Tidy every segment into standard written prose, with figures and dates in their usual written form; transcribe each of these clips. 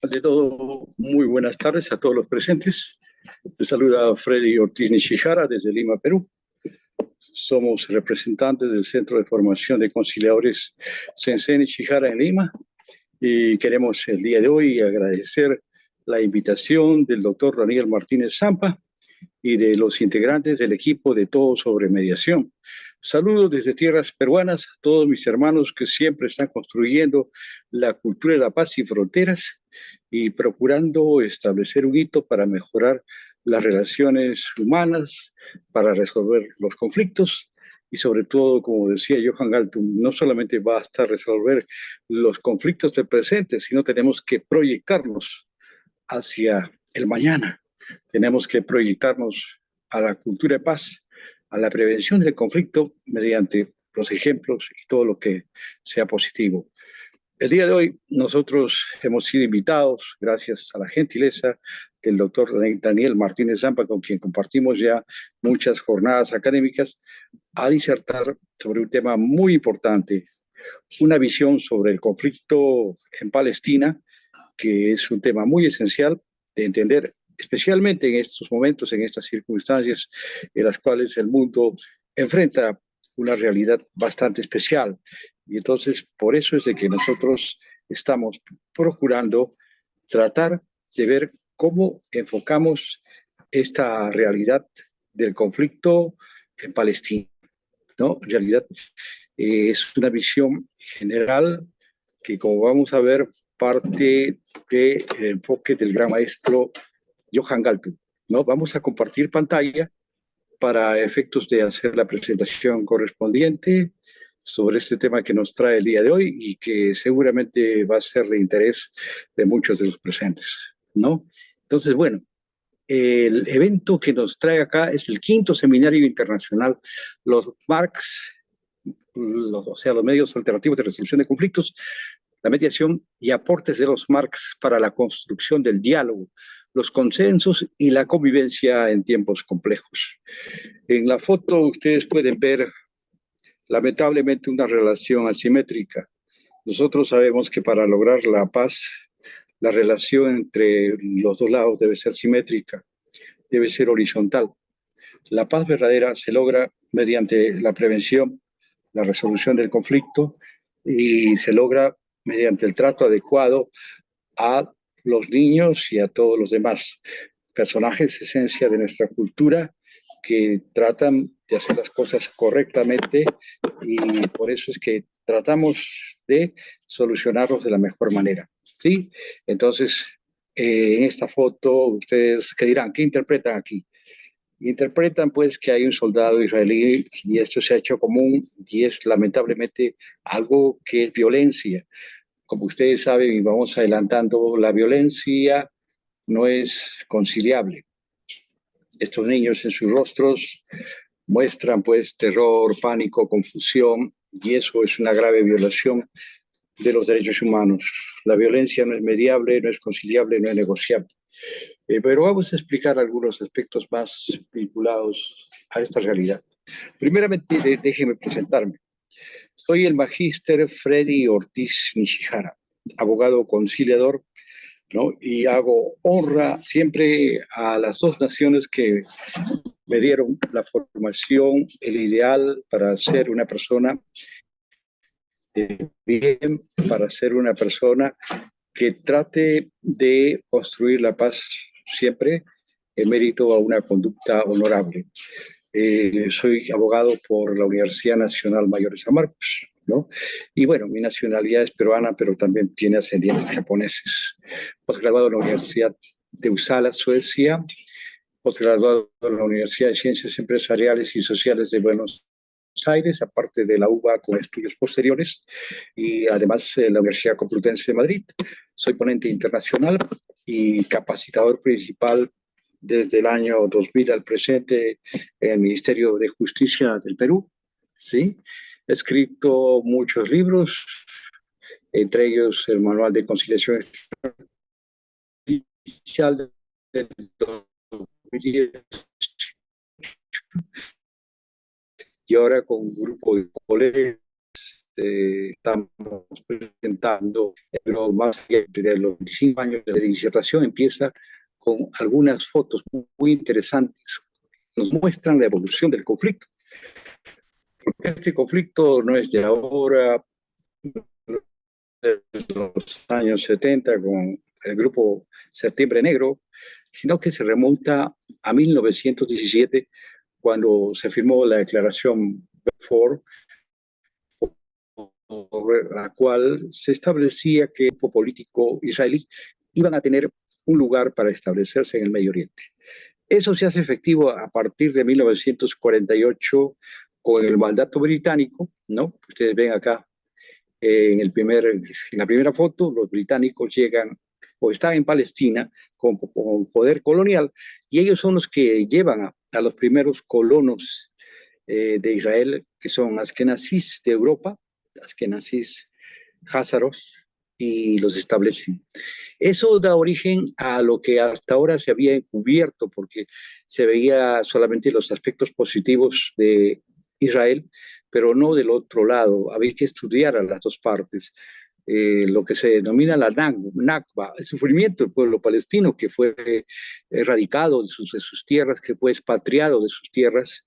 De todo, muy buenas tardes a todos los presentes. Les saluda Freddy Ortiz Nishihara desde Lima, Perú. Somos representantes del Centro de Formación de Conciliadores Sensei Nishihara en Lima y queremos el día de hoy agradecer la invitación del doctor Daniel Martínez Zampa y de los integrantes del equipo de Todo sobre Mediación. Saludos desde tierras peruanas a todos mis hermanos que siempre están construyendo la cultura de la paz y fronteras y procurando establecer un hito para mejorar las relaciones humanas, para resolver los conflictos y sobre todo, como decía Johan Galtung, no solamente basta resolver los conflictos del presente, sino tenemos que proyectarnos hacia el mañana. Tenemos que proyectarnos a la cultura de paz, a la prevención del conflicto mediante los ejemplos y todo lo que sea positivo. El día de hoy nosotros hemos sido invitados, gracias a la gentileza del doctor Daniel Martínez Zampa, con quien compartimos ya muchas jornadas académicas, a disertar sobre un tema muy importante, una visión sobre el conflicto en Palestina, que es un tema muy esencial de entender, especialmente en estos momentos, en estas circunstancias en las cuales el mundo enfrenta una realidad bastante especial. Y entonces, por eso es de que nosotros estamos procurando tratar de ver cómo enfocamos esta realidad del conflicto en Palestina, ¿no? En realidad, es una visión general que, como vamos a ver, parte del enfoque del gran maestro Johan Galtung, ¿no? Vamos a compartir pantalla para efectos de hacer la presentación correspondiente sobre este tema que nos trae el día de hoy y que seguramente va a ser de interés de muchos de los presentes, ¿no? Entonces, bueno, el evento que nos trae acá es el quinto seminario internacional, los MARCs, o sea, los medios alternativos de resolución de conflictos, la mediación y aportes de los MARCs para la construcción del diálogo, los consensos y la convivencia en tiempos complejos. En la foto ustedes pueden ver lamentablemente una relación asimétrica. Nosotros sabemos que para lograr la paz, la relación entre los dos lados debe ser simétrica, debe ser horizontal. La paz verdadera se logra mediante la prevención, la resolución del conflicto y se logra mediante el trato adecuado a los niños y a todos los demás personajes, esencia de nuestra cultura, que tratan de hacer las cosas correctamente y por eso es que tratamos de solucionarlos de la mejor manera. ¿Sí? Entonces, en esta foto, ustedes que dirán, ¿qué interpretan aquí? Interpretan pues que hay un soldado israelí y esto se ha hecho común y es lamentablemente algo que es violencia. Como ustedes saben y vamos adelantando, la violencia no es conciliable. Estos niños en sus rostros muestran pues terror, pánico, confusión y eso es una grave violación de los derechos humanos. La violencia no es mediable, no es conciliable, no es negociable. Pero vamos a explicar algunos aspectos más vinculados a esta realidad. Primeramente, déjeme presentarme. Soy el magíster Freddy Ortiz Nishihara, abogado conciliador, ¿no? Y hago honra siempre a las dos naciones que me dieron la formación, el ideal para ser una persona de bien, para ser una persona que trate de construir la paz siempre en mérito a una conducta honorable. Soy abogado por la Universidad Nacional Mayor de San Marcos, ¿no? Y bueno, mi nacionalidad es peruana, pero también tiene ascendientes japoneses. Posgraduado en la Universidad de Uppsala, Suecia, posgraduado en la Universidad de Ciencias Empresariales y Sociales de Buenos Aires, aparte de la UBA con estudios posteriores, y además la Universidad Complutense de Madrid. Soy ponente internacional y capacitador principal desde el año 2000 al presente en el Ministerio de Justicia del Perú. ¿Sí? He escrito muchos libros, entre ellos el Manual de Conciliación Extrajudicial del 2010 y ahora con un grupo de colegas estamos presentando, pero más allá de los 25 años de disertación empieza con algunas fotos muy interesantes que nos muestran la evolución del conflicto. Porque este conflicto no es de ahora, de los años 70 con el grupo Septiembre Negro, sino que se remonta a 1917, cuando se firmó la declaración Balfour, por la cual se establecía que el grupo político israelí iban a tener un lugar para establecerse en el Medio Oriente. Eso se hace efectivo a partir de 1948 con el mandato británico, ¿no? Ustedes ven acá en la primera foto, los británicos llegan o están en Palestina con poder colonial, y ellos son los que llevan a los primeros colonos de Israel, que son askenazís de Europa, askenazís házaros, y los establecen. Eso da origen a lo que hasta ahora se había encubierto, porque se veía solamente los aspectos positivos de Israel, pero no del otro lado. Había que estudiar a las dos partes. Lo que se denomina la Nakba, el sufrimiento del pueblo palestino, que fue erradicado de sus tierras, que fue expatriado de sus tierras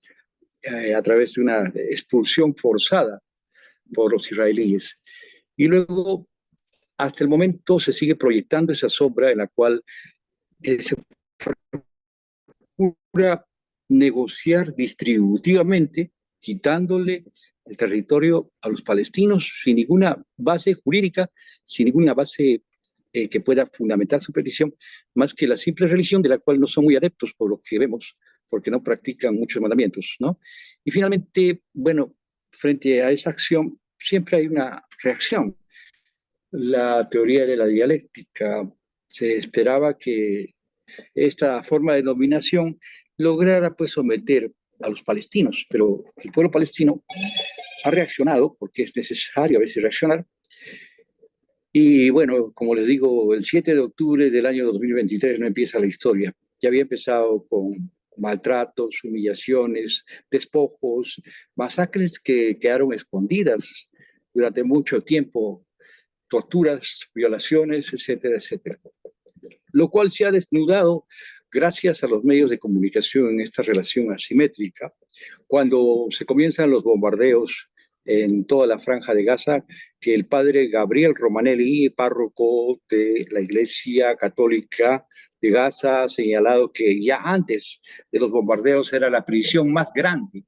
a través de una expulsión forzada por los israelíes. Y luego, hasta el momento, se sigue proyectando esa sombra en la cual se procura negociar distributivamente, quitándole el territorio a los palestinos sin ninguna base jurídica, sin ninguna base que pueda fundamentar su petición, más que la simple religión, de la cual no son muy adeptos por lo que vemos, porque no practican muchos mandamientos, ¿no? Y finalmente, bueno, frente a esa acción siempre hay una reacción. La teoría de la dialéctica, se esperaba que esta forma de dominación lograra pues someter a los palestinos, pero el pueblo palestino ha reaccionado, porque es necesario a veces reaccionar. Y bueno, como les digo, el 7 de octubre del año 2023 no empieza la historia. Ya había empezado con maltratos, humillaciones, despojos, masacres que quedaron escondidas durante mucho tiempo, torturas, violaciones, etcétera, etcétera. Lo cual se ha desnudado gracias a los medios de comunicación en esta relación asimétrica. Cuando se comienzan los bombardeos en toda la franja de Gaza, que el padre Gabriel Romanelli, párroco de la Iglesia Católica de Gaza, ha señalado que ya antes de los bombardeos era la prisión más grande,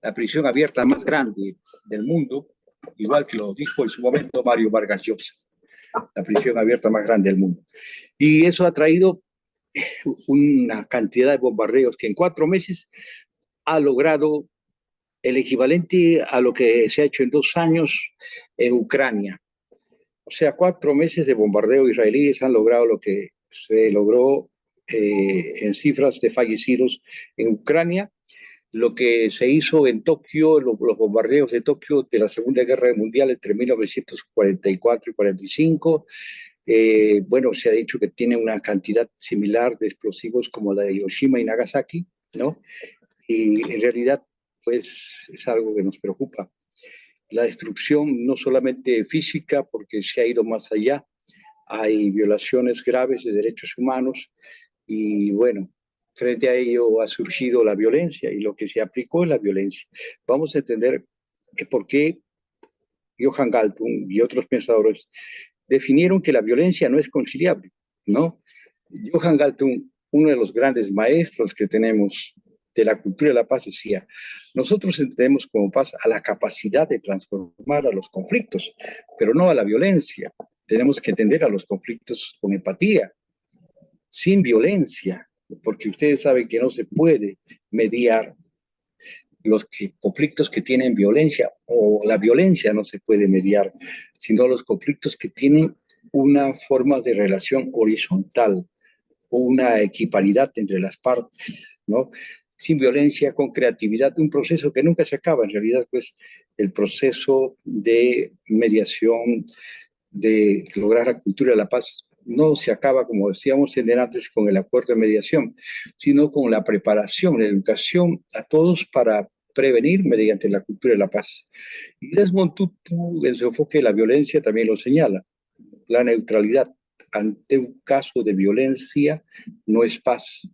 la prisión abierta más grande del mundo, igual que lo dijo en su momento Mario Vargas Llosa, la prisión abierta más grande del mundo. Y eso ha traído una cantidad de bombardeos que en 4 meses ha logrado el equivalente a lo que se ha hecho en 2 años en Ucrania. O sea, 4 meses de bombardeo israelíes han logrado lo que se logró en cifras de fallecidos en Ucrania, lo que se hizo en Tokio, los bombardeos de Tokio de la Segunda Guerra Mundial entre 1944 y 45. Bueno, se ha dicho que tiene una cantidad similar de explosivos como la de Hiroshima y Nagasaki, ¿no? Y en realidad, pues, es algo que nos preocupa. La destrucción no solamente física, porque se ha ido más allá, hay violaciones graves de derechos humanos y, bueno, frente a ello ha surgido la violencia y lo que se aplicó es la violencia. Vamos a entender por qué Johan Galtung y otros pensadores definieron que la violencia no es conciliable, ¿no? Johan Galtung, uno de los grandes maestros que tenemos de la cultura de la paz, decía: nosotros entendemos como paz a la capacidad de transformar a los conflictos, pero no a la violencia. Tenemos que entender a los conflictos con empatía, sin violencia, porque ustedes saben que no se puede mediar los conflictos que tienen violencia, o la violencia no se puede mediar, sino los conflictos que tienen una forma de relación horizontal, o una equiparidad entre las partes, ¿no? Sin violencia, con creatividad, un proceso que nunca se acaba. En realidad, pues, el proceso de mediación, de lograr la cultura de la paz, no se acaba, como decíamos antes, con el acuerdo de mediación, sino con la preparación, la educación a todos para prevenir mediante la cultura de la paz. Y Desmond Tutu, en su enfoque de la violencia, también lo señala. La neutralidad ante un caso de violencia no es paz,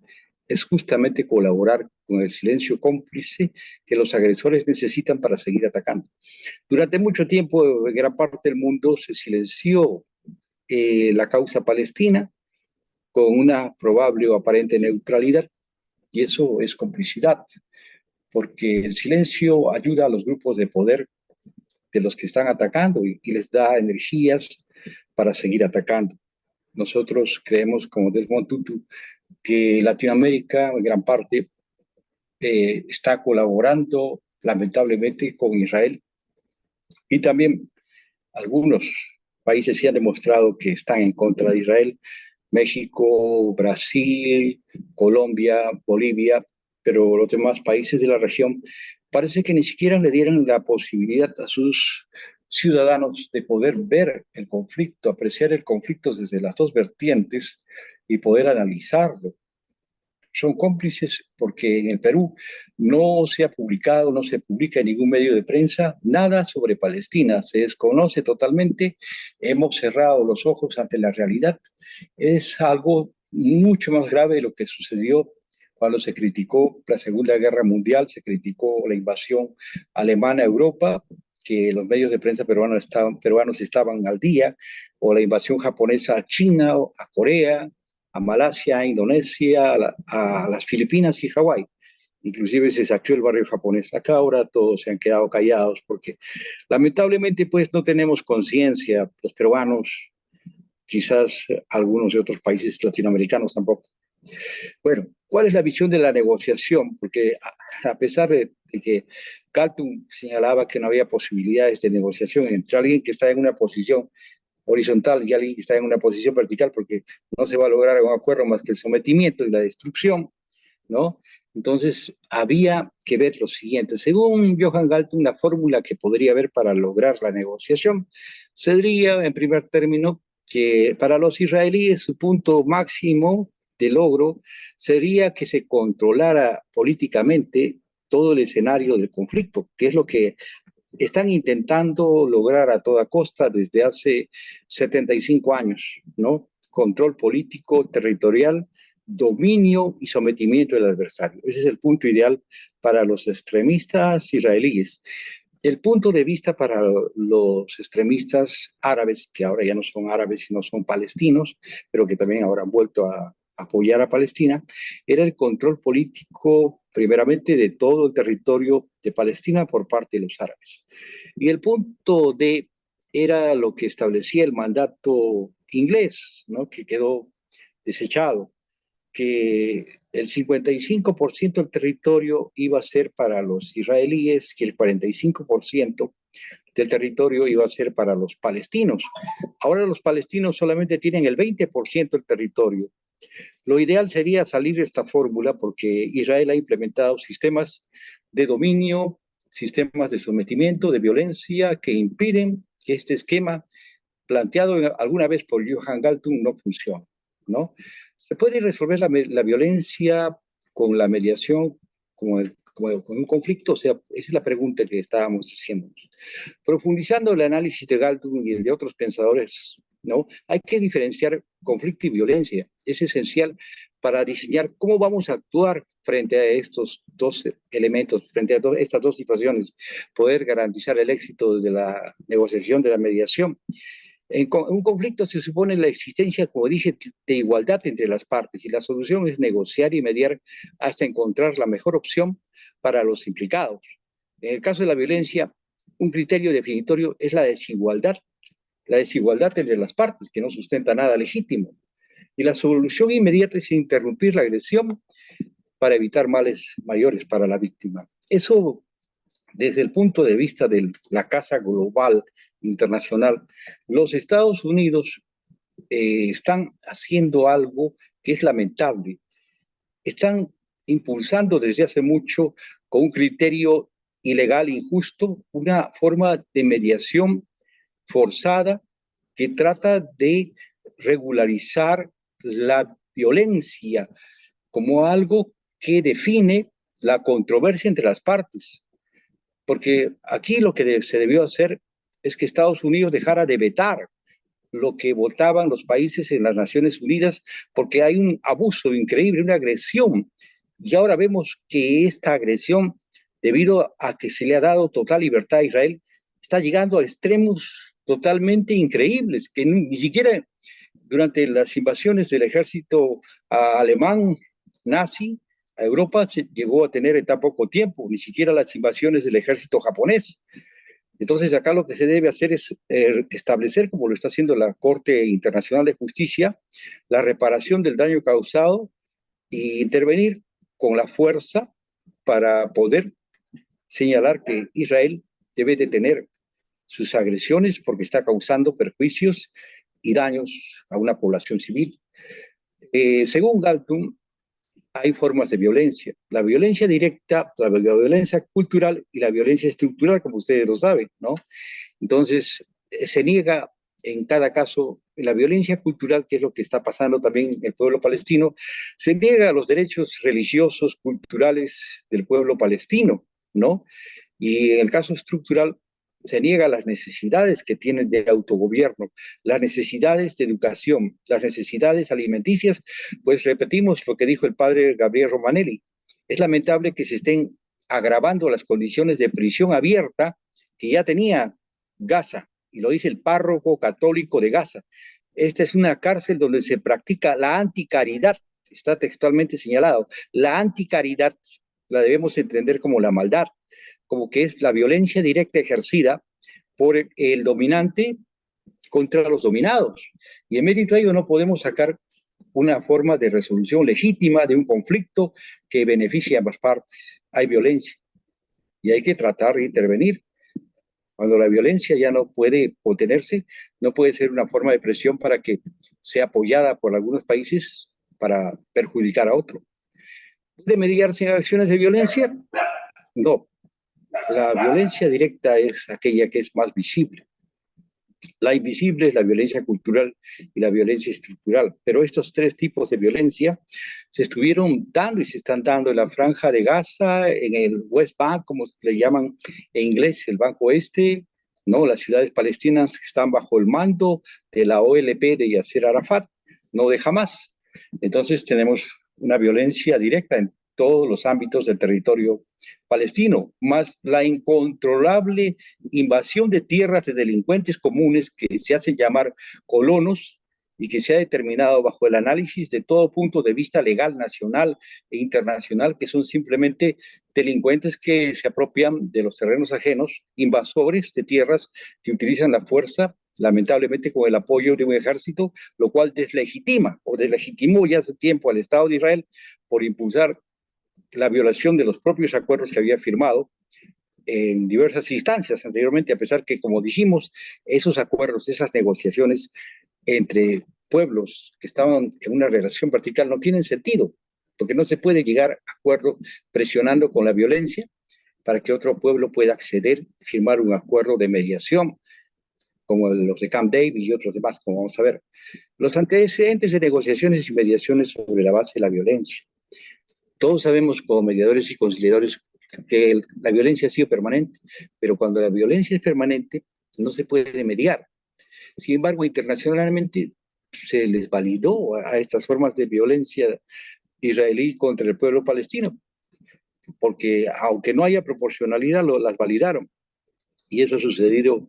es justamente colaborar con el silencio cómplice que los agresores necesitan para seguir atacando. Durante mucho tiempo, en gran parte del mundo se silenció la causa palestina con una probable o aparente neutralidad, y eso es complicidad, porque el silencio ayuda a los grupos de poder de los que están atacando y les da energías para seguir atacando. Nosotros creemos, como Desmond Tutu, que Latinoamérica, en gran parte, está colaborando lamentablemente con Israel, y también algunos países sí han demostrado que están en contra de Israel: México, Brasil, Colombia, Bolivia, pero los demás países de la región parece que ni siquiera le dieran la posibilidad a sus ciudadanos de poder ver el conflicto, apreciar el conflicto desde las dos vertientes y poder analizarlo. Son cómplices porque en el Perú no se ha publicado, no se publica en ningún medio de prensa nada sobre Palestina, se desconoce totalmente, hemos cerrado los ojos ante la realidad. Es algo mucho más grave de lo que sucedió cuando se criticó la Segunda Guerra Mundial, se criticó la invasión alemana a Europa, que los medios de prensa peruanos estaban al día, o la invasión japonesa a China, a Corea, a Malasia, a Indonesia, a las Filipinas y Hawái. Inclusive se saqueó el barrio japonés. Acá ahora todos se han quedado callados porque lamentablemente pues no tenemos conciencia, los peruanos, quizás algunos de otros países latinoamericanos tampoco. Bueno, ¿cuál es la visión de la negociación? Porque a pesar de que Galtung señalaba que no había posibilidades de negociación entre alguien que está en una posición horizontal y alguien que está en una posición vertical, porque no se va a lograr un acuerdo más que el sometimiento y la destrucción, ¿no? Entonces, había que ver lo siguiente. Según Johan Galtung, la fórmula que podría haber para lograr la negociación sería, en primer término, que para los israelíes su punto máximo de logro sería que se controlara políticamente todo el escenario del conflicto, que es lo que están intentando lograr a toda costa desde hace 75 años, ¿no? Control político, territorial, dominio y sometimiento del adversario. Ese es el punto ideal para los extremistas israelíes. El punto de vista para los extremistas árabes, que ahora ya no son árabes, sino son palestinos, pero que también ahora han vuelto a apoyar a Palestina, era el control político, primeramente, de todo el territorio de Palestina por parte de los árabes. Y el punto D era lo que establecía el mandato inglés, ¿no? Que quedó desechado, que el 55% del territorio iba a ser para los israelíes, que el 45% del territorio iba a ser para los palestinos. Ahora los palestinos solamente tienen el 20% del territorio. Lo ideal sería salir de esta fórmula porque Israel ha implementado sistemas de dominio, sistemas de sometimiento, de violencia que impiden que este esquema planteado alguna vez por Johan Galtung no funcione, ¿no? ¿Se puede resolver la violencia con la mediación, con un conflicto? O sea, esa es la pregunta que estábamos haciendo. Profundizando el análisis de Galtung y el de otros pensadores, ¿no? Hay que diferenciar conflicto y violencia. Es esencial para diseñar cómo vamos a actuar frente a estos dos elementos, frente a estas dos situaciones, poder garantizar el éxito de la negociación, de la mediación. En un conflicto se supone la existencia, como dije, de igualdad entre las partes, y la solución es negociar y mediar hasta encontrar la mejor opción para los implicados. En el caso de la violencia, un criterio definitorio es la desigualdad entre las partes, que no sustenta nada legítimo. Y la solución inmediata es interrumpir la agresión para evitar males mayores para la víctima. Eso, desde el punto de vista de la casa global internacional, los Estados Unidos están haciendo algo que es lamentable. Están impulsando desde hace mucho, con un criterio ilegal, injusto, una forma de mediación forzada que trata de regularizar la violencia como algo que define la controversia entre las partes. porque aquí lo que se debió hacer es que Estados Unidos dejara de vetar lo que votaban los países en las Naciones Unidas, porque hay un abuso increíble, una agresión. Y ahora vemos que esta agresión, debido a que se le ha dado total libertad a Israel, está llegando a extremos totalmente increíbles, que ni siquiera durante las invasiones del ejército alemán nazi a Europa se llegó a tener en tan poco tiempo, ni siquiera las invasiones del ejército japonés. Entonces, acá lo que se debe hacer es establecer, como lo está haciendo la Corte Internacional de Justicia, la reparación del daño causado e intervenir con la fuerza para poder señalar que Israel debe detener sus agresiones porque está causando perjuicios y daños a una población civil. Según Galtung, hay formas de violencia. La violencia directa, la violencia cultural y la violencia estructural, como ustedes lo saben, ¿no? Entonces, se niega en cada caso la violencia cultural, que es lo que está pasando también en el pueblo palestino, se niega los derechos religiosos, culturales del pueblo palestino, ¿no? Y en el caso estructural, se niega las necesidades que tienen de autogobierno, las necesidades de educación, las necesidades alimenticias, pues repetimos lo que dijo el padre Gabriel Romanelli. Es lamentable que se estén agravando las condiciones de prisión abierta que ya tenía Gaza, y lo dice el párroco católico de Gaza. Esta es una cárcel donde se practica la anticaridad, está textualmente señalado. La anticaridad la debemos entender como la maldad, como que es la violencia directa ejercida por el dominante contra los dominados. Y en mérito a ello no podemos sacar una forma de resolución legítima de un conflicto que beneficie a ambas partes. Hay violencia y hay que tratar de intervenir. Cuando la violencia ya no puede contenerse, no puede ser una forma de presión para que sea apoyada por algunos países para perjudicar a otro. ¿Puede mediarse en acciones de violencia? No. La violencia directa es aquella que es más visible. La invisible es la violencia cultural y la violencia estructural. Pero estos tres tipos de violencia se estuvieron dando y se están dando en la franja de Gaza, en el West Bank, como le llaman en inglés, el Banco Este, ¿no? Las ciudades palestinas que están bajo el mando de la OLP de Yasser Arafat, no de Hamas. Entonces tenemos una violencia directa en todos los ámbitos del territorio palestino, más la incontrolable invasión de tierras de delincuentes comunes que se hacen llamar colonos y que se ha determinado bajo el análisis de todo punto de vista legal, nacional e internacional, que son simplemente delincuentes que se apropian de los terrenos ajenos, invasores de tierras que utilizan la fuerza, lamentablemente con el apoyo de un ejército, lo cual deslegitima o deslegitimó ya hace tiempo al Estado de Israel por impulsar la violación de los propios acuerdos que había firmado en diversas instancias anteriormente, a pesar que, como dijimos, esos acuerdos, esas negociaciones entre pueblos que estaban en una relación vertical no tienen sentido, porque no se puede llegar a acuerdo presionando con la violencia para que otro pueblo pueda acceder y firmar un acuerdo de mediación, como los de Camp David y otros demás, como vamos a ver. Los antecedentes de negociaciones y mediaciones sobre la base de la violencia. Todos sabemos como mediadores y conciliadores que la violencia ha sido permanente, pero cuando la violencia es permanente, no se puede mediar. Sin embargo, internacionalmente se les validó a estas formas de violencia israelí contra el pueblo palestino, porque aunque no haya proporcionalidad, las validaron. Y eso ha sucedido,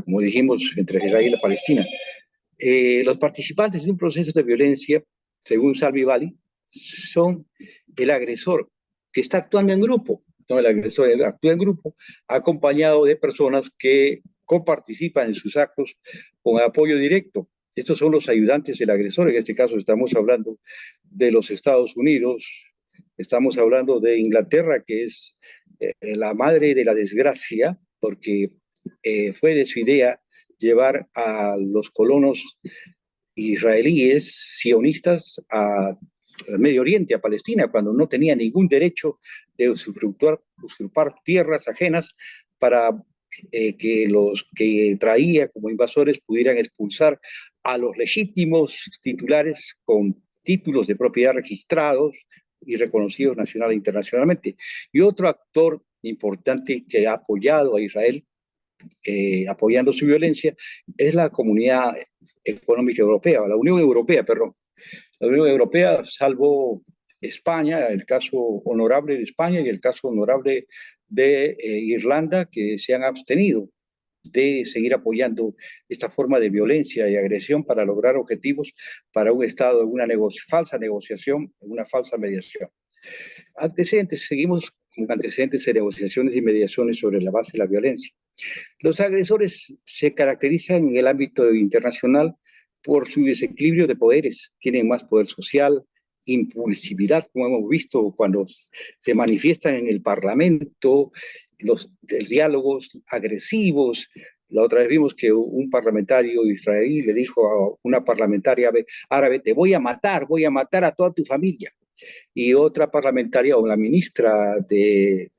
como dijimos, entre Israel y la Palestina. Los participantes de un proceso de violencia, según Salvi Bali, son el agresor que está actuando en grupo. ¿No? El agresor actúa en grupo, acompañado de personas que coparticipan en sus actos con apoyo directo. Estos son los ayudantes del agresor. En este caso estamos hablando de los Estados Unidos, estamos hablando de Inglaterra, que es la madre de la desgracia, porque fue de su idea llevar a los colonos israelíes sionistas al Medio Oriente, a Palestina, cuando no tenía ningún derecho de usurpar tierras ajenas para que los que traía como invasores pudieran expulsar a los legítimos titulares con títulos de propiedad registrados y reconocidos nacional e internacionalmente. Y otro actor importante que ha apoyado a Israel, apoyando su violencia, es la Comunidad Económica Europea, la Unión Europea, perdón. La Unión Europea, salvo España, el caso honorable de España y el caso honorable de Irlanda, que se han abstenido de seguir apoyando esta forma de violencia y agresión para lograr objetivos para un Estado en una falsa negociación, en una falsa mediación. Antecedentes, seguimos con antecedentes de negociaciones y mediaciones sobre la base de la violencia. Los agresores se caracterizan en el ámbito internacional por su desequilibrio de poderes, tienen más poder social, impulsividad, como hemos visto cuando se manifiestan en el Parlamento, los diálogos agresivos. La otra vez vimos que un parlamentario israelí le dijo a una parlamentaria árabe, te voy a matar a toda tu familia. Y otra parlamentaria, o la ministra de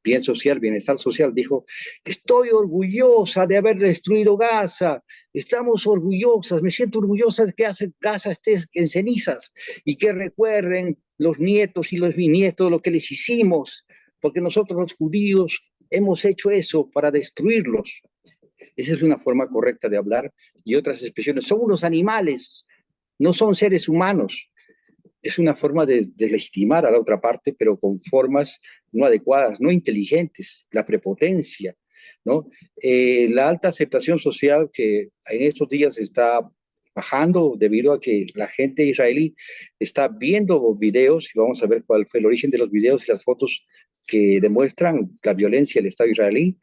Bienestar Social, dijo, estoy orgullosa de haber destruido Gaza, estamos orgullosas, me siento orgullosa de que Gaza esté en cenizas y que recuerden los nietos y los bisnietos lo que les hicimos, porque nosotros los judíos hemos hecho eso para destruirlos. Esa es una forma correcta de hablar. Y otras expresiones, son unos animales, no son seres humanos. Es una forma de deslegitimar a la otra parte, pero con formas no adecuadas, no inteligentes, la prepotencia, ¿no? La alta aceptación social que en estos días está bajando debido a que la gente israelí está viendo videos, y vamos a ver cuál fue el origen de los videos y las fotos que demuestran la violencia del Estado israelí,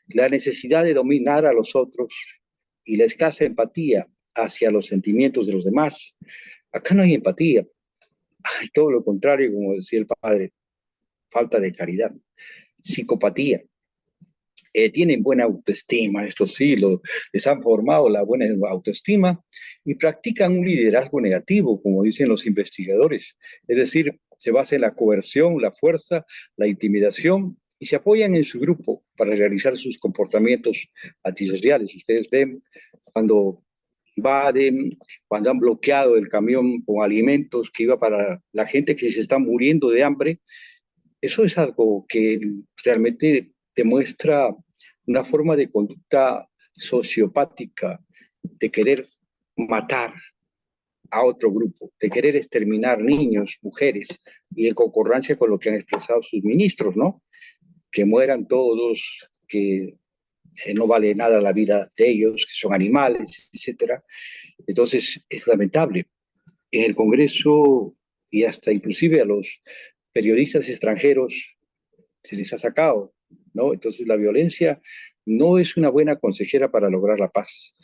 la necesidad de dominar a los otros y la escasa empatía hacia los sentimientos de los demás. Acá no hay empatía. Ay, todo lo contrario, como decía el padre, falta de caridad, psicopatía. Tienen buena autoestima, esto sí, les han formado la buena autoestima y practican un liderazgo negativo, como dicen los investigadores. Es decir, se basa en la coerción, la fuerza, la intimidación y se apoyan en su grupo para realizar sus comportamientos antisociales. Ustedes ven cuando cuando han bloqueado el camión con alimentos que iba para la gente que se está muriendo de hambre. Eso es algo que realmente demuestra una forma de conducta sociopática, de querer matar a otro grupo, de querer exterminar niños, mujeres, y en concordancia con lo que han expresado sus ministros, ¿no? Que mueran todos, que no vale nada la vida de ellos, que son animales, etcétera. Entonces, es lamentable. En el Congreso y hasta inclusive a los periodistas extranjeros se les ha sacado, ¿no? Entonces, la violencia no es una buena consejera para lograr la paz.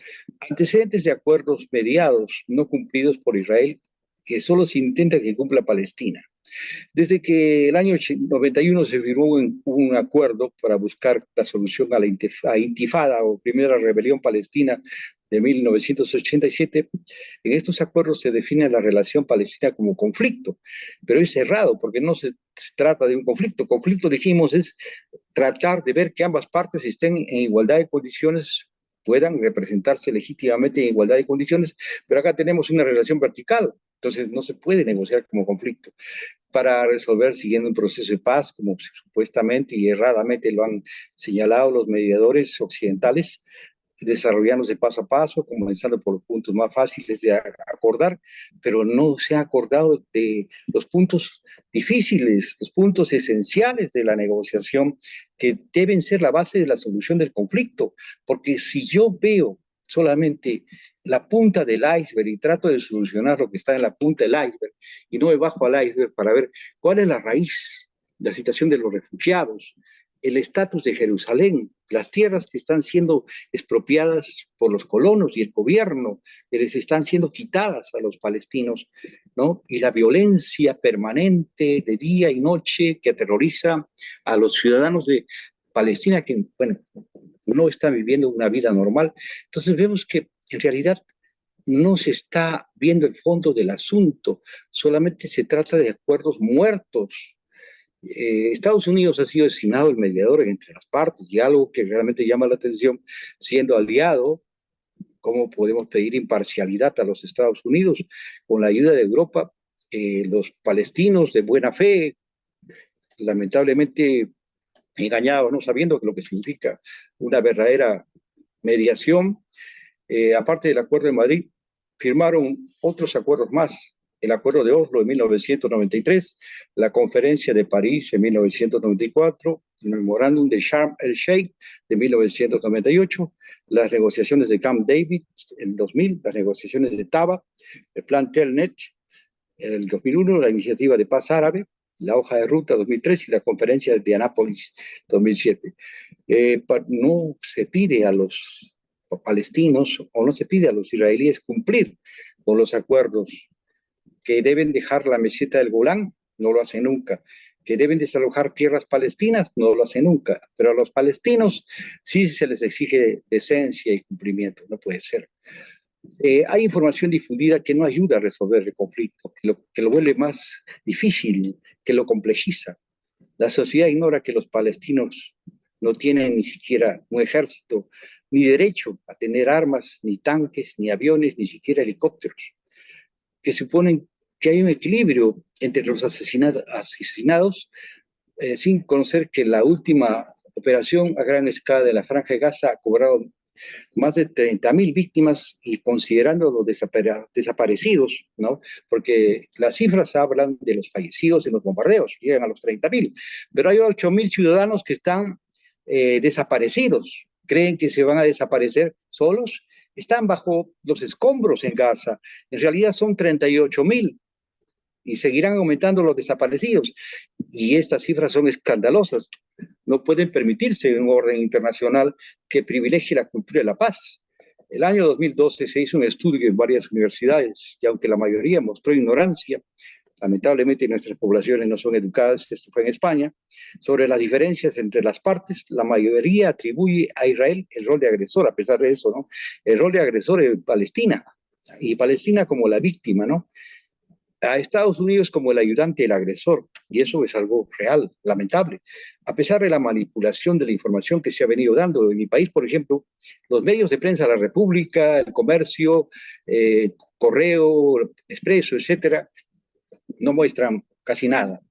Antecedentes de acuerdos mediados no cumplidos por Israel, que solo se intenta que cumpla Palestina. Desde que el año 91 se firmó un acuerdo para buscar la solución a la intifada o primera rebelión palestina de 1987, en estos acuerdos se define la relación palestina como conflicto, pero es cerrado porque no se trata de un conflicto. Conflicto, dijimos, es tratar de ver que ambas partes estén en igualdad de condiciones, puedan representarse legítimamente en igualdad de condiciones, pero acá tenemos una relación vertical, entonces no se puede negociar como conflicto para resolver siguiendo un proceso de paz, como supuestamente y erradamente lo han señalado los mediadores occidentales, desarrollándose paso a paso, comenzando por los puntos más fáciles de acordar, pero no se ha acordado de los puntos difíciles, los puntos esenciales de la negociación que deben ser la base de la solución del conflicto, porque si yo veo solamente la punta del iceberg y trato de solucionar lo que está en la punta del iceberg y no me bajo al iceberg para ver cuál es la raíz, la situación de los refugiados, el estatus de Jerusalén, las tierras que están siendo expropiadas por los colonos y el gobierno, que les están siendo quitadas a los palestinos, ¿no? Y la violencia permanente de día y noche que aterroriza a los ciudadanos de Palestina que, bueno, no están viviendo una vida normal. Entonces vemos que en realidad no se está viendo el fondo del asunto, solamente se trata de acuerdos muertos. Estados Unidos ha sido designado el mediador entre las partes y algo que realmente llama la atención, siendo aliado, ¿cómo podemos pedir imparcialidad a los Estados Unidos? Con la ayuda de Europa, los palestinos de buena fe, lamentablemente engañados, no sabiendo lo que significa una verdadera mediación. Aparte del Acuerdo de Madrid, firmaron otros acuerdos más. El Acuerdo de Oslo en 1993, la Conferencia de París en 1994, el Memorándum de Sharm el-Sheikh de 1998, las negociaciones de Camp David en 2000, las negociaciones de Taba, el Plan Telnet en el 2001, la Iniciativa de Paz Árabe, la Hoja de Ruta 2003 y la Conferencia de Anápolis 2007. No se pide a los palestinos o no se pide a los israelíes cumplir con los acuerdos, que deben dejar la meseta del Golán, no lo hacen nunca, que deben desalojar tierras palestinas, no lo hacen nunca, pero a los palestinos sí se les exige decencia y cumplimiento, no puede ser. Hay información difundida que no ayuda a resolver el conflicto, que lo vuelve más difícil, que lo complejiza. La sociedad ignora que los palestinos no tienen ni siquiera un ejército, ni derecho a tener armas, ni tanques, ni aviones, ni siquiera helicópteros, que suponen que hay un equilibrio entre los asesinados sin conocer que la última operación a gran escala de la Franja de Gaza ha cobrado más de 30.000 víctimas y considerando los desaparecidos, ¿no? Porque las cifras hablan de los fallecidos en los bombardeos, llegan a los 30.000, pero hay 8.000 ciudadanos que están desaparecidos, creen que se van a desaparecer solos, están bajo los escombros en Gaza, en realidad son 38.000 y seguirán aumentando los desaparecidos. Y estas cifras son escandalosas. No pueden permitirse en un orden internacional que privilegie la cultura de la paz. El año 2012 se hizo un estudio en varias universidades y aunque la mayoría mostró ignorancia, lamentablemente nuestras poblaciones no son educadas, esto fue en España, sobre las diferencias entre las partes, la mayoría atribuye a Israel el rol de agresor, a pesar de eso, ¿no? El rol de agresor es Palestina, y Palestina como la víctima, ¿no? A Estados Unidos como el ayudante del agresor, y eso es algo real, lamentable. A pesar de la manipulación de la información que se ha venido dando en mi país, por ejemplo, los medios de prensa, La República, El Comercio, Correo, Expreso, etcétera, no muestran casi nada,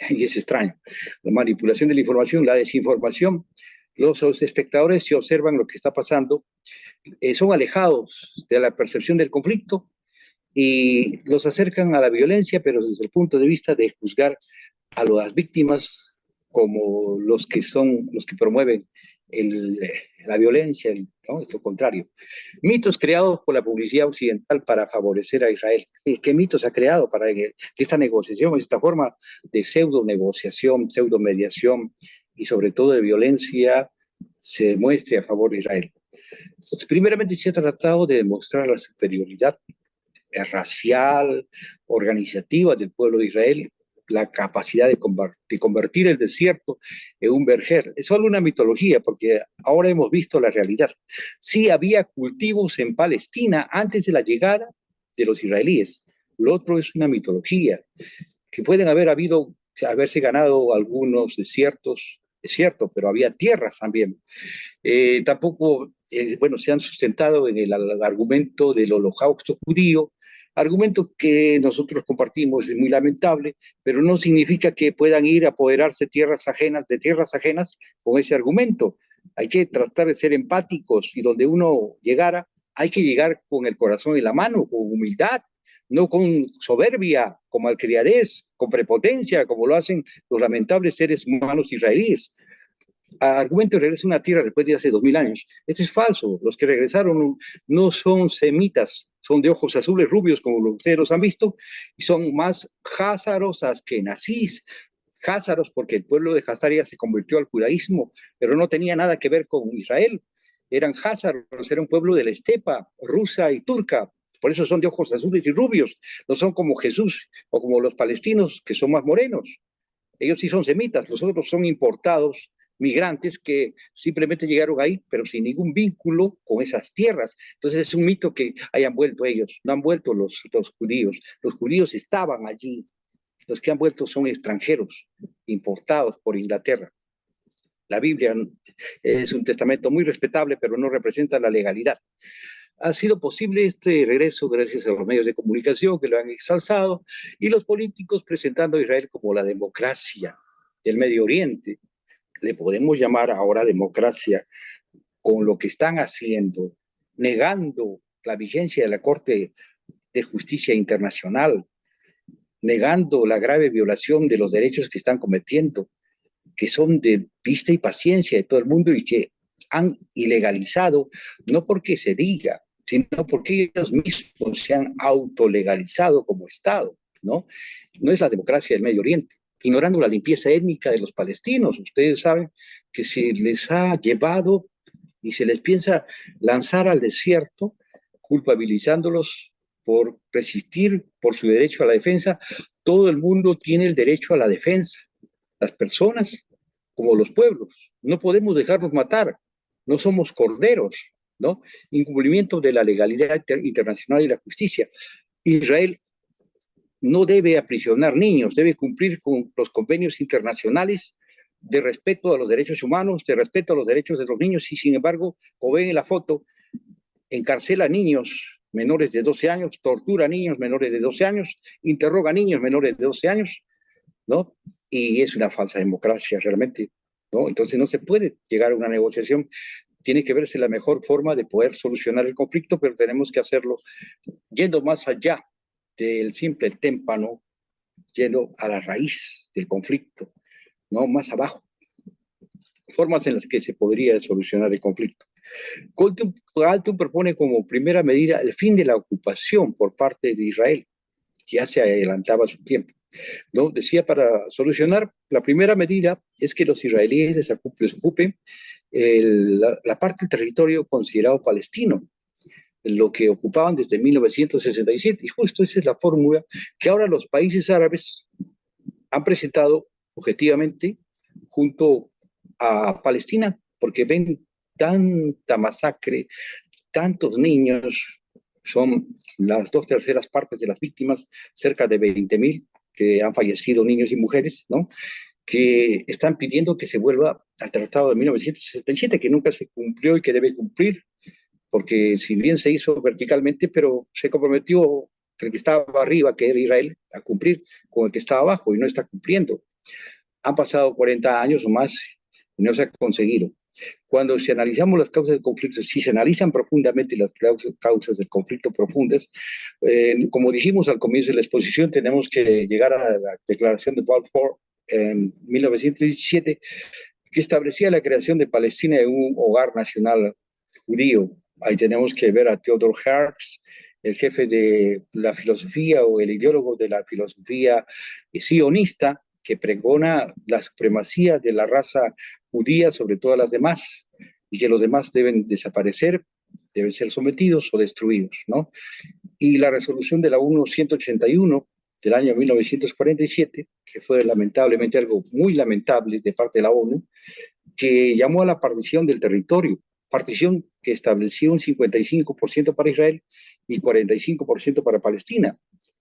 y es extraño. La manipulación de la información, la desinformación, los espectadores, si observan lo que está pasando, son alejados de la percepción del conflicto y los acercan a la violencia, pero desde el punto de vista de juzgar a las víctimas como los que promueven la violencia, ¿no? Es lo contrario. Mitos creados por la publicidad occidental para favorecer a Israel. ¿Qué mitos ha creado para que esta negociación, esta forma de pseudo negociación, pseudo mediación y sobre todo de violencia se muestre a favor de Israel? Primeramente se ha tratado de demostrar la superioridad racial, organizativa del pueblo de Israel, la capacidad de convertir el desierto en un vergel. Es solo una mitología, porque ahora hemos visto la realidad. Sí había cultivos en Palestina antes de la llegada de los israelíes. Lo otro es una mitología, que pueden haberse ganado algunos desiertos, es cierto, pero había tierras también. Tampoco, bueno, se han sustentado en el argumento del holocausto judío, argumento que nosotros compartimos, es muy lamentable, pero no significa que puedan ir a apoderarse de tierras ajenas con ese argumento. Hay que tratar de ser empáticos y donde uno llegara, hay que llegar con el corazón en la mano, con humildad, no con soberbia, con malcriadez, con prepotencia, como lo hacen los lamentables seres humanos israelíes. Argumento de regreso a una tierra después de hace 2000 años. Esto es falso. Los que regresaron no son semitas, son de ojos azules rubios, como ustedes los han visto, y son más házaros askenazís. Házaros porque el pueblo de Hazaria se convirtió al judaísmo, pero no tenía nada que ver con Israel. Eran házaros, era un pueblo de la estepa rusa y turca. Por eso son de ojos azules y rubios. No son como Jesús o como los palestinos, que son más morenos. Ellos sí son semitas, los otros son importados, migrantes que simplemente llegaron ahí, pero sin ningún vínculo con esas tierras. Entonces es un mito que hayan vuelto ellos, no han vuelto los judíos estaban allí, los que han vuelto son extranjeros, importados por Inglaterra. La Biblia es un testamento muy respetable, pero no representa la legalidad. Ha sido posible este regreso gracias a los medios de comunicación que lo han exalzado y los políticos presentando a Israel como la democracia del Medio Oriente, le podemos llamar ahora democracia con lo que están haciendo, negando la vigencia de la Corte de Justicia Internacional, negando la grave violación de los derechos que están cometiendo, que son de vista y paciencia de todo el mundo y que han ilegalizado, no porque se diga, sino porque ellos mismos se han autolegalizado como Estado, ¿no? No es la democracia del Medio Oriente, ignorando la limpieza étnica de los palestinos. Ustedes saben que se les ha llevado y se les piensa lanzar al desierto, culpabilizándolos por resistir, por su derecho a la defensa. Todo el mundo tiene el derecho a la defensa, las personas como los pueblos. No podemos dejarnos matar, no somos corderos, ¿no? Incumplimiento de la legalidad internacional y la justicia. Israel no debe aprisionar niños, debe cumplir con los convenios internacionales de respeto a los derechos humanos, de respeto a los derechos de los niños, y sin embargo, como ven en la foto, encarcela a niños menores de 12 años, tortura a niños menores de 12 años, interroga a niños menores de 12 años, ¿no? Y es una falsa democracia realmente, ¿no? Entonces no se puede llegar a una negociación, tiene que verse la mejor forma de poder solucionar el conflicto, pero tenemos que hacerlo yendo más allá del simple témpano, yendo a la raíz del conflicto, ¿no? Más abajo, formas en las que se podría solucionar el conflicto. Galtung propone como primera medida el fin de la ocupación por parte de Israel, que ya se adelantaba su tiempo, ¿no? Decía, para solucionar, la primera medida es que los israelíes desocupen la parte del territorio considerado palestino, lo que ocupaban desde 1967, y justo esa es la fórmula que ahora los países árabes han presentado objetivamente junto a Palestina, porque ven tanta masacre, tantos niños, son las 2/3 de las víctimas, cerca de 20.000 que han fallecido, niños y mujeres, ¿no? Que están pidiendo que se vuelva al Tratado de 1967, que nunca se cumplió y que debe cumplir, porque si bien se hizo verticalmente, pero se comprometió el que estaba arriba, que era Israel, a cumplir con el que estaba abajo y no está cumpliendo. Han pasado 40 años o más y no se ha conseguido. Cuando si analizamos las causas del conflicto, si se analizan profundamente las causas del conflicto profundas, como dijimos al comienzo de la exposición, tenemos que llegar a la declaración de Balfour en 1917, que establecía la creación de Palestina en un hogar nacional judío. Ahí tenemos que ver a Theodor Herzl, el jefe de la filosofía o el ideólogo de la filosofía sionista, que pregona la supremacía de la raza judía sobre todas las demás y que los demás deben desaparecer, deben ser sometidos o destruidos, ¿no? Y la resolución de la ONU 181 del año 1947, que fue lamentablemente algo muy lamentable de parte de la ONU, que llamó a la partición del territorio, partición que estableció un 55% para Israel y 45% para Palestina,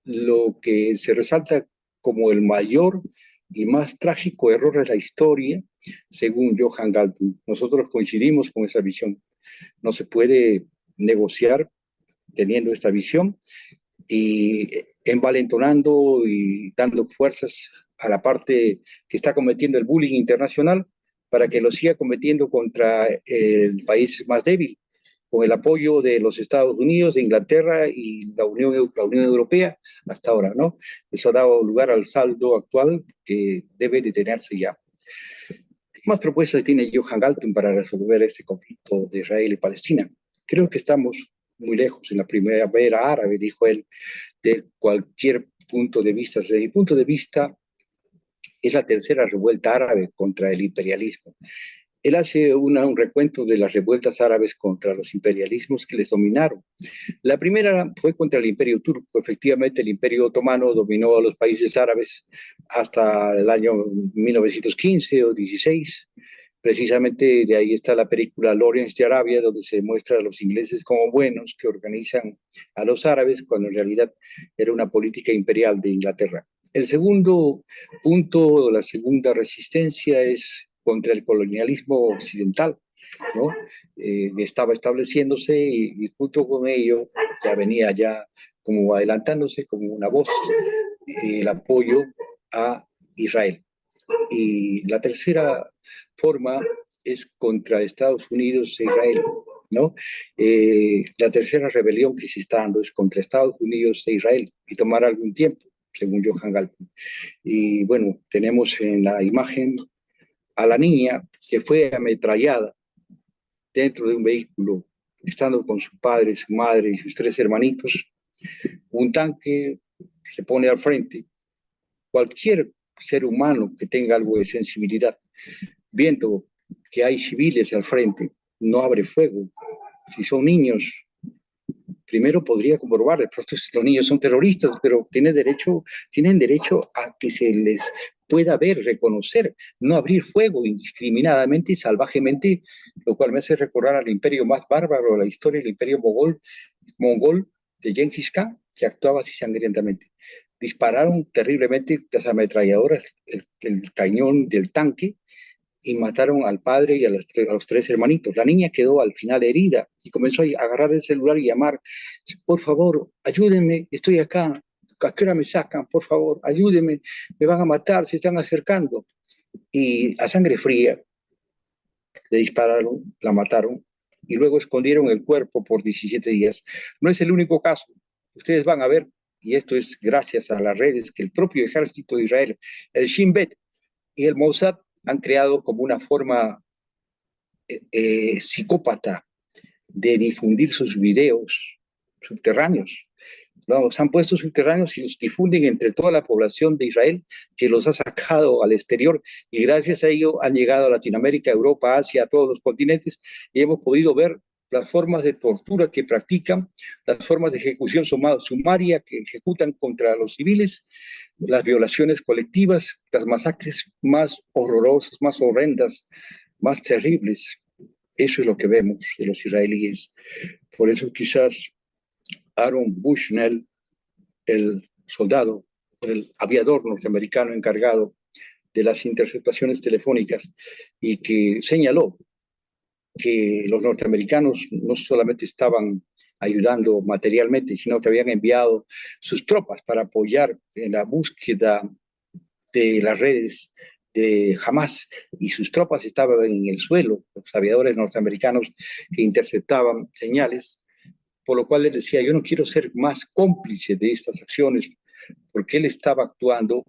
lo que se resalta como el mayor y más trágico error de la historia, según Johan Galtung. Nosotros coincidimos con esa visión. No se puede negociar teniendo esta visión y envalentonando y dando fuerzas a la parte que está cometiendo el bullying internacional para que lo siga cometiendo contra el país más débil, con el apoyo de los Estados Unidos, de Inglaterra y la Unión Europea hasta ahora, ¿no? Eso ha dado lugar al saldo actual que debe detenerse ya. ¿Qué más propuestas tiene Johan Galtung para resolver este conflicto de Israel y Palestina? Creo que estamos muy lejos. En la primavera árabe, dijo él, de cualquier punto de vista. Desde mi punto de vista, es la tercera revuelta árabe contra el imperialismo. Él hace un recuento de las revueltas árabes contra los imperialismos que les dominaron. La primera fue contra el Imperio Turco. Efectivamente, el Imperio Otomano dominó a los países árabes hasta el año 1915 o 16. Precisamente de ahí está la película Lawrence de Arabia, donde se muestra a los ingleses como buenos que organizan a los árabes, cuando en realidad era una política imperial de Inglaterra. El segundo punto, la segunda resistencia es contra el colonialismo occidental, ¿no? Estaba estableciéndose y junto con ello ya venía ya como adelantándose como una voz el apoyo a Israel. Y la tercera forma es contra Estados Unidos e Israel, ¿no? La tercera rebelión que se está dando es contra Estados Unidos e Israel y tomará algún tiempo, según Johan Galtung. Y bueno, tenemos en la imagen a la niña que fue ametrallada dentro de un vehículo, estando con su padre, su madre y sus 3 hermanitos. Un tanque se pone al frente. Cualquier ser humano que tenga algo de sensibilidad, viendo que hay civiles al frente, no abre fuego. Si son niños, primero podría comprobar, de pronto estos niños son terroristas, pero tienen derecho a que se les pueda ver, reconocer, no abrir fuego indiscriminadamente y salvajemente, lo cual me hace recordar al imperio más bárbaro de la historia, el imperio mongol de Genghis Khan, que actuaba así sangrientamente. Dispararon terriblemente las ametralladoras, el cañón del tanque, y mataron al padre y a los 3 hermanitos. La niña quedó al final herida y comenzó a agarrar el celular y llamar: por favor, ayúdenme, estoy acá, ¿a qué hora me sacan? Por favor, ayúdenme, me van a matar, se están acercando. Y a sangre fría le dispararon, la mataron y luego escondieron el cuerpo por 17 días. No es el único caso. Ustedes van a ver, y esto es gracias a las redes que el propio ejército de Israel, el Shin Bet y el Mossad han creado como una forma psicópata de difundir sus videos subterráneos. Los han puesto subterráneos y los difunden entre toda la población de Israel, que los ha sacado al exterior, y gracias a ello han llegado a Latinoamérica, Europa, Asia, a todos los continentes, y hemos podido ver las formas de tortura que practican, las formas de ejecución sumaria que ejecutan contra los civiles, las violaciones colectivas, las masacres más horrorosas, más horrendas, más terribles. Eso es lo que vemos de los israelíes. Por eso quizás Aaron Bushnell, el soldado, el aviador norteamericano encargado de las interceptaciones telefónicas, y que señaló que los norteamericanos no solamente estaban ayudando materialmente, sino que habían enviado sus tropas para apoyar en la búsqueda de las redes de Hamas, y sus tropas estaban en el suelo, los aviadores norteamericanos que interceptaban señales, por lo cual él decía: yo no quiero ser más cómplice de estas acciones, porque él estaba actuando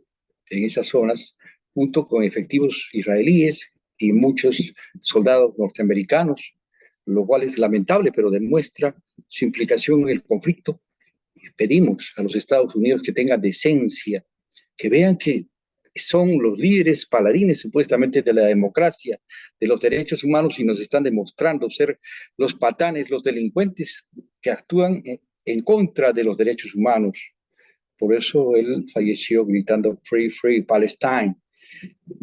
en esas zonas junto con efectivos israelíes y muchos soldados norteamericanos, lo cual es lamentable, pero demuestra su implicación en el conflicto. Pedimos a los Estados Unidos que tengan decencia, que vean que son los líderes paladines supuestamente de la democracia, de los derechos humanos, y nos están demostrando ser los patanes, los delincuentes que actúan en contra de los derechos humanos. Por eso él falleció gritando "Free, Free Palestine".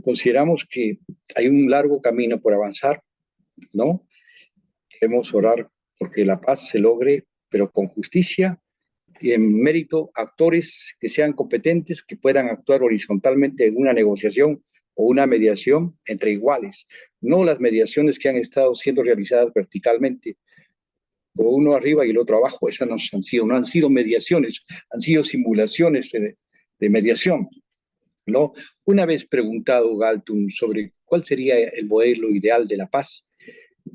Consideramos que hay un largo camino por avanzar, ¿no? Debemos orar porque la paz se logre, pero con justicia y en mérito actores que sean competentes, que puedan actuar horizontalmente en una negociación o una mediación entre iguales, no las mediaciones que han estado siendo realizadas verticalmente, o uno arriba y el otro abajo. Esas no han sido mediaciones, han sido simulaciones de mediación, ¿no? Una vez preguntado Galtung sobre cuál sería el modelo ideal de la paz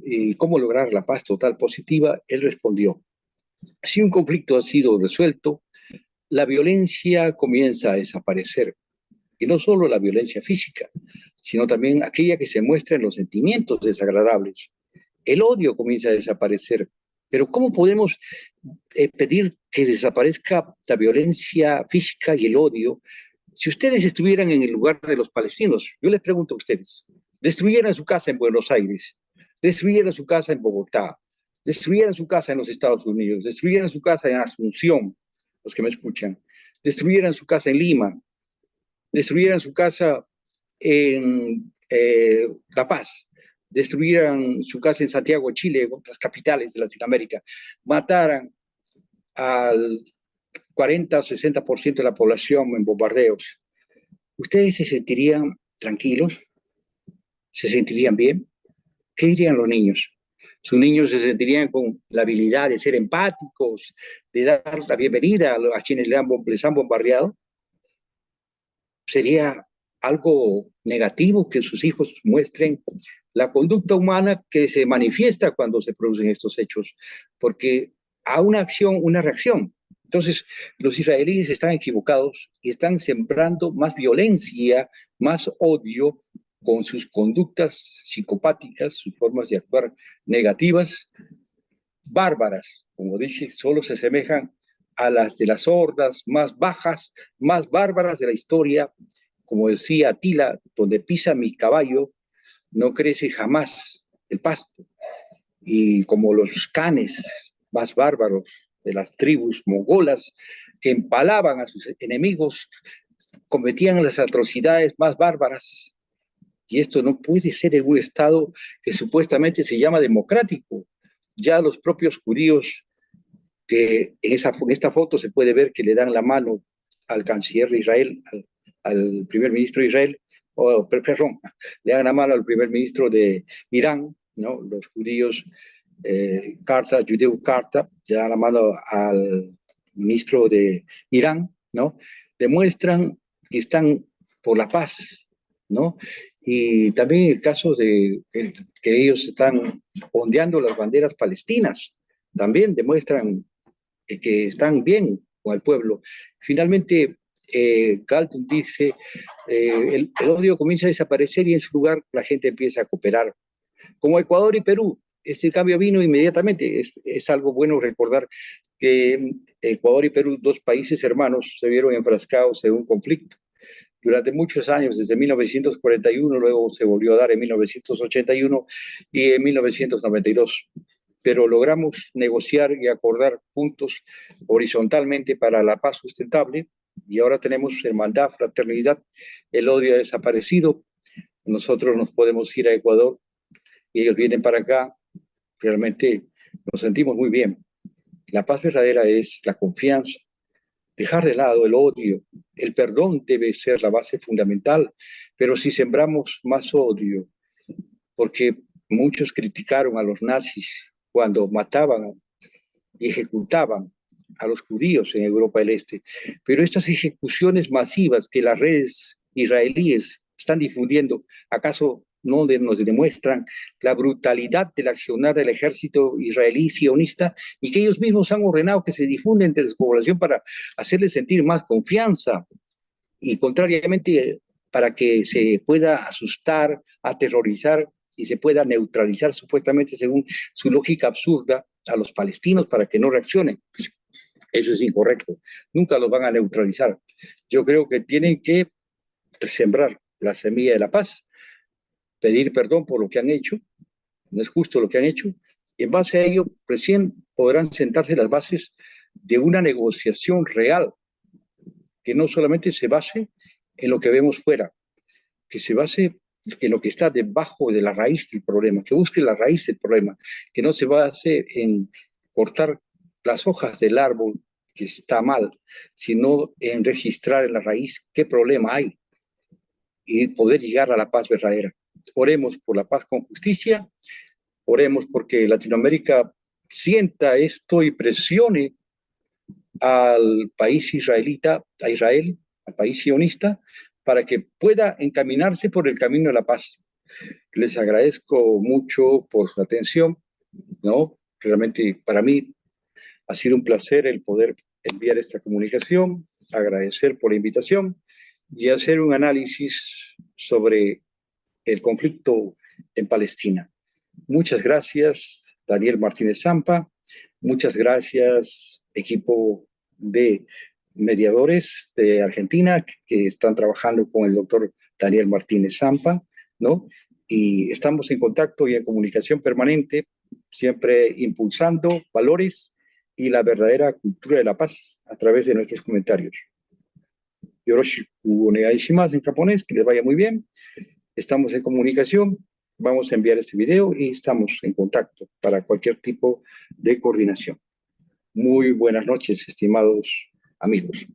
y cómo lograr la paz total positiva, él respondió: si un conflicto ha sido resuelto, la violencia comienza a desaparecer. Y no solo la violencia física, sino también aquella que se muestra en los sentimientos desagradables. El odio comienza a desaparecer. Pero ¿cómo podemos pedir que desaparezca la violencia física y el odio si ustedes estuvieran en el lugar de los palestinos? Yo les pregunto a ustedes: destruyeran su casa en Buenos Aires, destruyeran su casa en Bogotá, destruyeran su casa en los Estados Unidos, destruyeran su casa en Asunción, los que me escuchan, destruyeran su casa en Lima, destruyeran su casa en La Paz, destruyeran su casa en Santiago de Chile, otras capitales de Latinoamérica, mataran al 40 o 60% de la población en bombardeos, ¿ustedes se sentirían tranquilos? ¿Se sentirían bien? ¿Qué dirían los niños? Sus niños se sentirían con la habilidad de ser empáticos, de dar la bienvenida a quienes les han bombardeado. Sería algo negativo que sus hijos muestren la conducta humana que se manifiesta cuando se producen estos hechos, porque a una acción, una reacción. Entonces, los israelíes están equivocados y están sembrando más violencia, más odio con sus conductas psicopáticas, sus formas de actuar negativas, bárbaras, como dije, solo se asemejan a las de las hordas más bajas, más bárbaras de la historia. Como decía Atila, donde pisa mi caballo, no crece jamás el pasto. Y como los canes más bárbaros de las tribus mongolas que empalaban a sus enemigos, cometían las atrocidades más bárbaras. Y esto no puede ser en un Estado que supuestamente se llama democrático. Ya los propios judíos, que en esta foto se puede ver que le dan la mano al canciller de Israel, al primer ministro de Israel, o perdón, le dan la mano al primer ministro de Irán, ¿no? Los judíos, Carta, Judeu Carta, le dan la mano al ministro de Irán, ¿no? Demuestran que están por la paz, ¿no? Y también el caso de que ellos están ondeando las banderas palestinas, también demuestran que están bien con el pueblo. Finalmente, Galton dice, el odio comienza a desaparecer y en su lugar la gente empieza a cooperar. Como Ecuador y Perú, este cambio vino inmediatamente. Es algo bueno recordar que Ecuador y Perú, dos países hermanos, se vieron enfrascados en un conflicto durante muchos años, desde 1941, luego se volvió a dar en 1981 y en 1992. Pero logramos negociar y acordar puntos horizontalmente para la paz sustentable y ahora tenemos hermandad, fraternidad, el odio ha desaparecido, nosotros nos podemos ir a Ecuador y ellos vienen para acá, realmente nos sentimos muy bien. La paz verdadera es la confianza, dejar de lado el odio, el perdón debe ser la base fundamental, pero si sembramos más odio, porque muchos criticaron a los nazis cuando mataban y ejecutaban a los judíos en Europa del Este, pero estas ejecuciones masivas que las redes israelíes están difundiendo, ¿acaso no nos demuestran la brutalidad del accionar del ejército israelí sionista y que ellos mismos han ordenado que se difunda entre la población para hacerles sentir más confianza y contrariamente para que se pueda asustar, aterrorizar y se pueda neutralizar supuestamente según su lógica absurda a los palestinos para que no reaccionen? Eso es incorrecto. Nunca los van a neutralizar. Yo creo que tienen que sembrar la semilla de la paz, pedir perdón por lo que han hecho, no es justo lo que han hecho, y en base a ello recién podrán sentarse las bases de una negociación real, que no solamente se base en lo que vemos fuera, que se base en lo que está debajo de la raíz del problema, que busque la raíz del problema, que no se base en cortar las hojas del árbol que está mal, sino en registrar en la raíz qué problema hay y poder llegar a la paz verdadera. Oremos por la paz con justicia, oremos porque Latinoamérica sienta esto y presione al país israelita, a Israel, al país sionista, para que pueda encaminarse por el camino de la paz. Les agradezco mucho por su atención, ¿no? Realmente para mí ha sido un placer el poder enviar esta comunicación, agradecer por la invitación y hacer un análisis sobre el conflicto en Palestina. Muchas gracias, Daniel Martínez Zampa. Muchas gracias, equipo de mediadores de Argentina que están trabajando con el doctor Daniel Martínez Zampa, ¿no? Y estamos en contacto y en comunicación permanente, siempre impulsando valores y la verdadera cultura de la paz a través de nuestros comentarios. Yoroshiku onegai shimasu en japonés, que les vaya muy bien. Estamos en comunicación, vamos a enviar este video y estamos en contacto para cualquier tipo de coordinación. Muy buenas noches, estimados amigos.